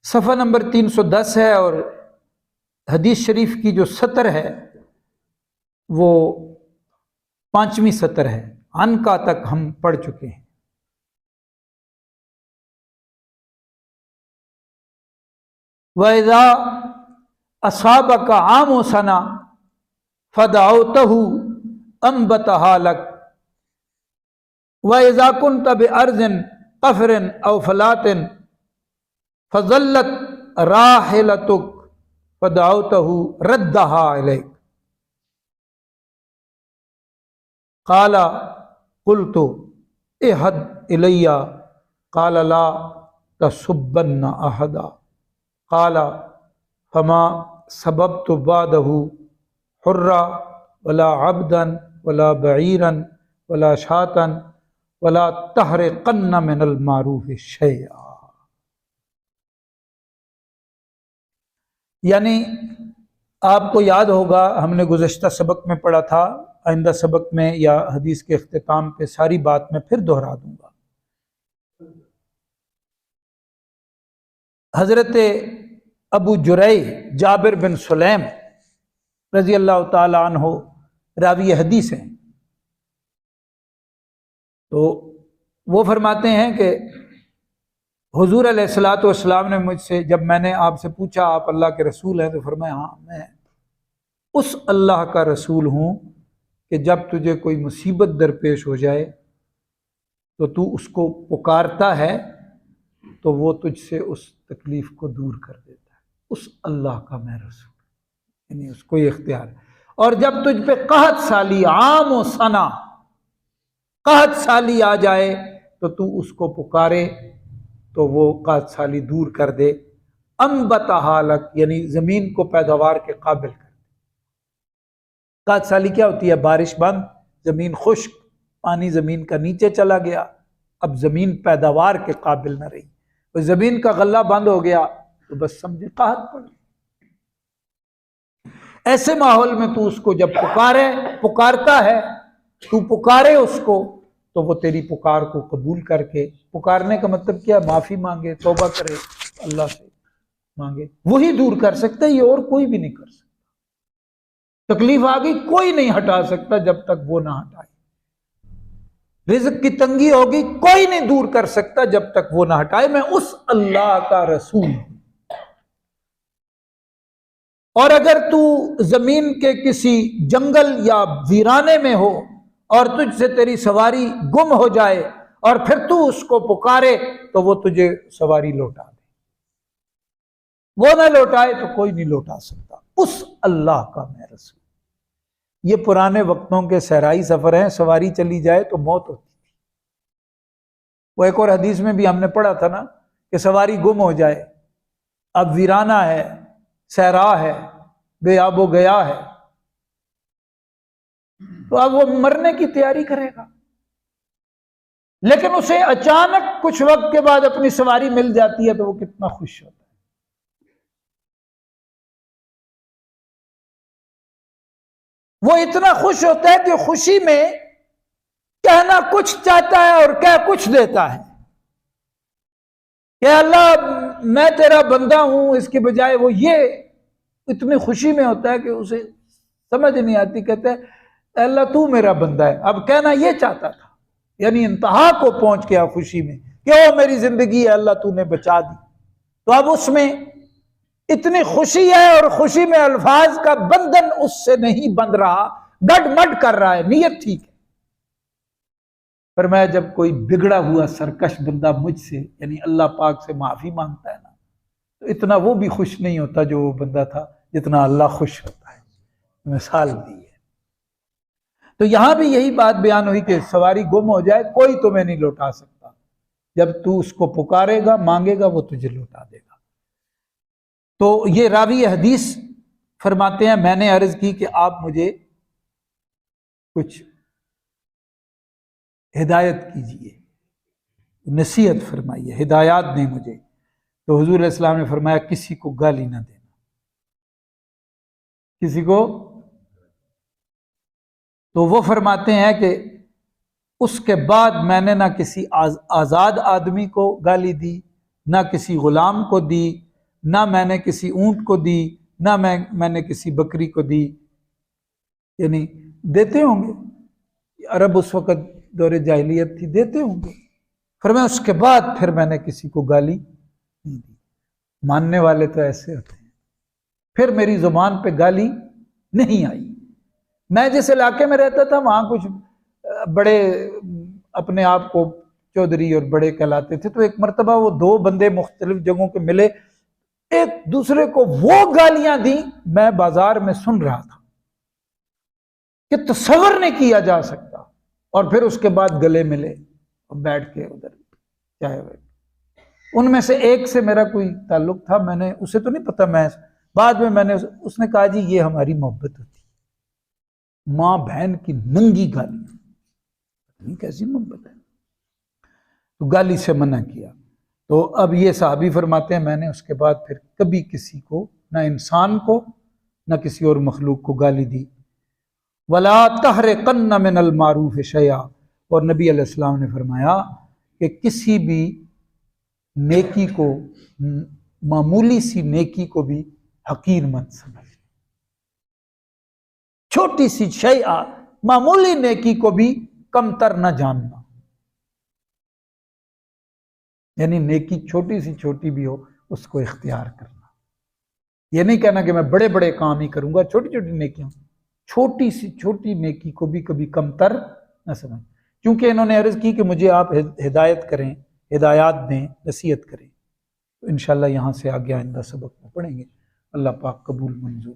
صفحہ نمبر 310 ہے، اور حدیث شریف کی جو سطر ہے وہ 5ویں سطر ہے، عن کا تک ہم پڑھ چکے ہیں۔ وَإِذَا أَصَابَكَ عَامُ سَنَةٍ فَدَعَوْتَهُ أَنبَتَهَا لَكَ وَإِذَا كُنْتَ بِأَرْضٍ قَفْرٍ أَوْ فَلَاتٍ فَظَلَّتْ رَاحِلَتُكَ فَدَعَوْتَهُ رَدَّهَا إِلَيْكَ قَالَ قُلْتُ اِهْدِ إِلَيَّ قَالَ لَا تَسُبَّنَّ أَحَدًا قال فما سببت بعده حرا ولا عبدا ولا بعيرا ولا شاة ولا تحرقن من المعروف شيئا۔ یعنی آپ کو یاد ہوگا ہم نے گزشتہ سبق میں پڑھا تھا، آئندہ سبق میں یا حدیث کے اختتام پہ ساری بات میں پھر دہرا دوں گا۔ حضرت ابو جریح جابر بن سلیم رضی اللہ تعالی عنہ راوی حدیث ہیں، تو وہ فرماتے ہیں کہ حضور علیہ الصلوۃ والسلام نے مجھ سے، جب میں نے آپ سے پوچھا آپ اللہ کے رسول ہیں، تو فرمایا ہاں میں اس اللہ کا رسول ہوں کہ جب تجھے کوئی مصیبت درپیش ہو جائے تو تو اس کو پکارتا ہے تو وہ تجھ سے اس تکلیف کو دور کر دیتا ہے۔ اس اللہ کا میں رسول، یعنی اس کو یہ اختیار ہے۔ اور جب تجھ پہ قحط سالی، عام و سنا، قحط سالی آ جائے تو تو اس کو پکارے تو وہ قحط سالی دور کر دے۔ انبتہا لک، یعنی زمین کو پیداوار کے قابل کر دے۔ قحط سالی کیا ہوتی ہے؟ بارش بند، زمین خشک، پانی زمین کا نیچے چلا گیا، اب زمین پیداوار کے قابل نہ رہی، زمین کا غلہ بند ہو گیا تو بس سمجھے قحط پڑ گئی۔ ایسے ماحول میں تو اس کو جب پکارتا ہے، تو پکارے اس کو تو وہ تیری پکار کو قبول کر کے، پکارنے کا مطلب کیا؟ معافی مانگے، توبہ کرے، اللہ سے مانگے، وہی دور کر سکتا ہے، یہ اور کوئی بھی نہیں کر سکتا۔ تکلیف آ گئی، کوئی نہیں ہٹا سکتا جب تک وہ نہ ہٹائے۔ رزق کی تنگی ہوگی، کوئی نہیں دور کر سکتا جب تک وہ نہ ہٹائے۔ میں اس اللہ کا رسول ہوں۔ اور اگر تو زمین کے کسی جنگل یا ویرانے میں ہو اور تجھ سے تیری سواری گم ہو جائے اور پھر تو اس کو پکارے تو وہ تجھے سواری لوٹا دے، وہ نہ لوٹائے تو کوئی نہیں لوٹا سکتا۔ اس اللہ کا میں رسول۔ یہ پرانے وقتوں کے صحرائی سفر ہیں، سواری چلی جائے تو موت ہوتی تھی۔ وہ ایک اور حدیث میں بھی ہم نے پڑھا تھا نا کہ سواری گم ہو جائے، اب ویرانہ ہے، صحرا ہے، بے آب و گیا ہے، تو اب وہ مرنے کی تیاری کرے گا، لیکن اسے اچانک کچھ وقت کے بعد اپنی سواری مل جاتی ہے تو وہ کتنا خوش ہوتا ہے۔ وہ اتنا خوش ہوتا ہے کہ خوشی میں کہنا کچھ چاہتا ہے اور کہہ کچھ دیتا ہے کہ اللہ میں تیرا بندہ ہوں، اس کے بجائے وہ یہ اتنی خوشی میں ہوتا ہے کہ اسے سمجھ نہیں آتی، کہتا ہے اللہ تو میرا بندہ ہے۔ اب کہنا یہ چاہتا تھا، یعنی انتہا کو پہنچ گیا خوشی میں کہ وہ میری زندگی ہے، اللہ تو نے بچا دی۔ تو اب اس میں اتنی خوشی ہے اور خوشی میں الفاظ کا بندھن اس سے نہیں بند رہا، گڈ مڈ کر رہا ہے، نیت ٹھیک ہے۔ فرمایا جب کوئی بگڑا ہوا سرکش بندہ مجھ سے، یعنی اللہ پاک سے معافی مانگتا ہے نا، تو اتنا وہ بھی خوش نہیں ہوتا جو وہ بندہ تھا جتنا اللہ خوش ہوتا ہے۔ مثال دی ہے۔ تو یہاں بھی یہی بات بیان ہوئی کہ سواری گم ہو جائے کوئی تمہیں نہیں لوٹا سکتا، جب تو اس کو پکارے گا، مانگے گا، وہ تجھے لوٹا دے گا۔ تو یہ راوی حدیث فرماتے ہیں میں نے عرض کی کہ آپ مجھے کچھ ہدایت کیجئے، نصیحت فرمائیے، ہدایات دیں مجھے۔ تو حضور علیہ السلام نے فرمایا کسی کو گالی نہ دینا، کسی کو۔ تو وہ فرماتے ہیں کہ اس کے بعد میں نے نہ کسی آزاد آدمی کو گالی دی، نہ کسی غلام کو دی، نہ میں نے کسی اونٹ کو دی، نہ میں نے کسی بکری کو دی، یعنی دیتے ہوں گے، عرب اس وقت دور جاہلیت تھی، دیتے ہوں گے۔ فرمایا اس کے بعد پھر میں نے کسی کو گالی نہیں دی۔ ماننے والے تو ایسے ہوتے ہیں، پھر میری زبان پہ گالی نہیں آئی۔ میں جس علاقے میں رہتا تھا وہاں کچھ بڑے اپنے آپ کو چودھری اور بڑے کہلاتے تھے، تو ایک مرتبہ وہ دو بندے مختلف جگہوں کے ملے، ایک دوسرے کو وہ گالیاں دیں، میں بازار میں سن رہا تھا کہ تصور نہیں کیا جا سکتا، اور پھر اس کے بعد گلے ملے اور بیٹھ کے ادھر چائے ہوئے۔ ان میں سے ایک سے میرا کوئی تعلق تھا، میں نے اسے تو نہیں پتا، میں بعد میں نے اس نے کہا جی یہ ہماری محبت ہوتی ہے، ماں بہن کی ننگی گالی، کیسی محبت ہے، تو گالی سے منع کیا۔ تو اب یہ صحابی فرماتے ہیں میں نے اس کے بعد پھر کبھی کسی کو، نہ انسان کو نہ کسی اور مخلوق کو گالی دی۔ وَلَا تَحْرِقَنَّ مِنَ الْمَعْرُوفِ شَيْئًا، اور نبی علیہ السلام نے فرمایا کہ کسی بھی نیکی کو، معمولی سی نیکی کو بھی حقیر مت سمجھ، چھوٹی سی شیء، معمولی نیکی کو بھی کمتر نہ جاننا، یعنی نیکی چھوٹی سی چھوٹی بھی ہو اس کو اختیار کرنا۔ یہ نہیں کہنا کہ میں بڑے بڑے کام ہی کروں گا، چھوٹی چھوٹی نیکیاں، چھوٹی سی چھوٹی نیکی کو بھی کبھی کمتر نہ سمجھ۔ کیونکہ انہوں نے عرض کی کہ مجھے آپ ہدایت کریں، ہدایات دیں، نصیحت کریں، تو انشاءاللہ یہاں سے آگے آئندہ سبق میں پڑھیں گے۔ اللہ پاک قبول منظور